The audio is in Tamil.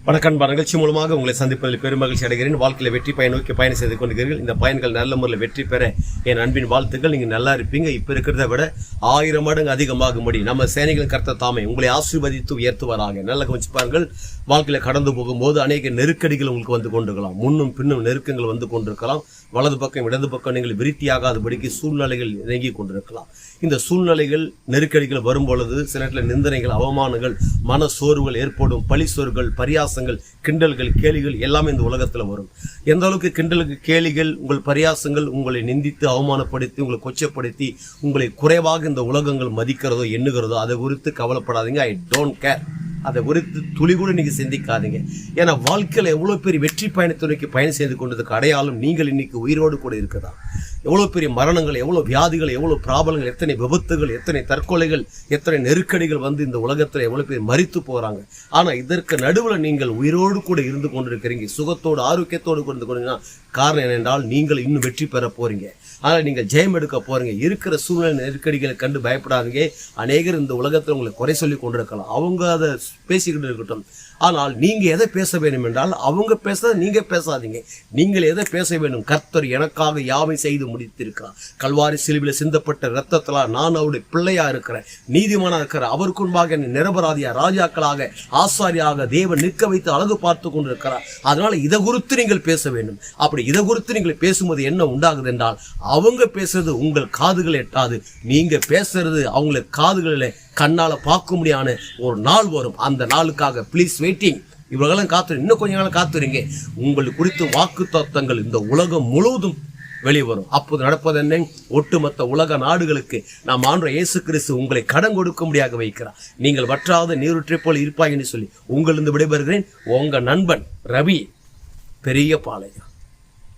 வணக்கம். நிகழ்ச்சி மூலமாக உங்களை சந்திப்பதில் பெரும் மகிழ்ச்சி அடைகிறேன். வாழ்க்கையில் வெற்றி பயன் நோக்கி பயணம் செய்து கொண்டிருக்கிறீர்கள். இந்த பயன்கள் நல்ல முறையில் வெற்றி பெற என் அன்பின் வாழ்த்துக்கள். நீங்கள் நல்லா இருப்பீங்க. இப்போ இருக்கிறத விட 1000 மடங்கு அதிகமாகும்படி நம்ம சேனைகளின் கர்த்தர் தாமே உங்களை ஆசீர்வதித்து உயர்த்துவாராக. நல்ல கவனிச்சு பாருங்கள். வாழ்க்கையில் கடந்து போகும்போது அநேக நெருக்கடிகள் உங்களுக்கு வந்து கொண்டிருக்கலாம். முன்னும் பின்னும் நெருக்கங்கள் வந்து கொண்டிருக்கலாம். வலது பக்கம் இடது பக்கம் நீங்கள் விருத்தியாகாதபடிக்கு சூழ்நிலைகள் இறங்கி கொண்டிருக்கலாம். இந்த சூழ்நிலைகள் நெருக்கடிகள் வரும்பொழுது சில நேரத்தில் நிந்தனைகள், அவமானங்கள், மன சோர்வுகள் ஏற்படும். பழி சோர்கள், பரியாசங்கள், கிண்டல்கள், கேலிகள் எல்லாமே இந்த உலகத்தில் வரும். எந்த அளவுக்கு கிண்டலுக்கு, கேலிகள், உங்கள் பரியாசங்கள் உங்களை நிந்தித்து அவமானப்படுத்தி உங்களை கொச்சப்படுத்தி உங்களை குறைவாக இந்த உலகங்கள் மதிக்கிறதோ எண்ணுகிறதோ அதை குறித்து கவலைப்படாதீங்க. I don't care. அதை குறித்து துளி கூட நீங்கள் சிந்திக்காதீங்க. ஏன்னா வாழ்க்கையில் எவ்வளோ பெரிய வெற்றி பயணத்தை நோக்கி பயணம் செய்து கொண்டதுக்கு அடையாளம் நீங்கள் இன்னைக்கு உயிரோடு கூட இருக்குதா. எவ்வளோ பெரிய மரணங்கள், எவ்வளோ வியாதிகள், எவ்வளோ பிராபலங்கள், எத்தனை விபத்துகள், எத்தனை தற்கொலைகள், எத்தனை நெருக்கடிகள் வந்து இந்த உலகத்தில் எவ்வளோ பேர் மரித்து போகிறாங்க. ஆனால் இதற்கு நடுவில் நீங்கள் உயிரோடு கூட இருந்து கொண்டிருக்கிறீங்க, சுகத்தோடு ஆரோக்கியத்தோடு கொண்டு கொண்டீங்கன்னா காரணம் என்னென்றால் நீங்கள் இன்னும் வெற்றி பெற போகிறீங்க. ஆனால் நீங்கள் ஜெயம் எடுக்க போகிறீங்க. இருக்கிற சூழ்நிலை நெருக்கடிகளை கண்டு பயப்படாதீங்க. அநேகர் இந்த உலகத்தில் உங்களை குறை சொல்லி கொண்டிருக்கலாம். அவங்க அதை பேசிக்கிட்டு இருக்கட்டும். ஆனால் நீங்கள் எதை பேச வேண்டும் என்றால் அவங்க பேச நீங்கள் பேசாதீங்க. நீங்கள் எதை பேச வேண்டும்? கர்த்தர் எனக்காக யாவை செய்து முடித்திருக்கிறார். கல்வாரி சிலுவையில் சிந்தப்பட்ட இரத்தத்தினால் நான் அவருடைய பிள்ளையா இருக்கிறேன், நீதிமானா இருக்கிறேன். அவருக்கு முன்பாக என்னை நிரபராதியா, ராஜாக்களாக, ஆசாரியாக தேவன் நிற்க வைத்து அழகு பார்த்து கொண்டிருக்கிறார். அதனால இதை குறித்து நீங்கள் பேச வேண்டும். அப்படி இதை குறித்து நீங்கள் பேசும்போது என்ன உண்டாகுது என்றால் அவங்க பேசுறது உங்கள் காதுகள் எட்டாது. நீங்க பேசுறது அவங்களுக்கு காதுகளில் கண்ணால பார்க்க முடியாத ஒரு நாள் வரும். அந்த நாளுக்காக ப்ளீஸ் வெயிட்டிங். இவர்களும் காத்து, இன்னும் கொஞ்ச நாள் காத்துறீங்க. உங்களுக்கு குறித்து வாக்கு தத்துவங்கள் இந்த உலகம் முழுவதும் வெளிவரும். அப்போது நடப்பது என்ன? ஒட்டுமொத்த உலக நாடுகளுக்கு நாம் ஆண்டவர் இயேசு கிறிஸ்து உங்களை கடன் கொடுக்கும்படியாக வைக்கிறார். நீங்கள் வற்றாத நீரூற்றை போல் இருப்பாய் என்று சொல்லி உங்களிருந்து விடைபெறுகிறேன். உங்க நண்பன் ரவி, பெரிய பாளையம்.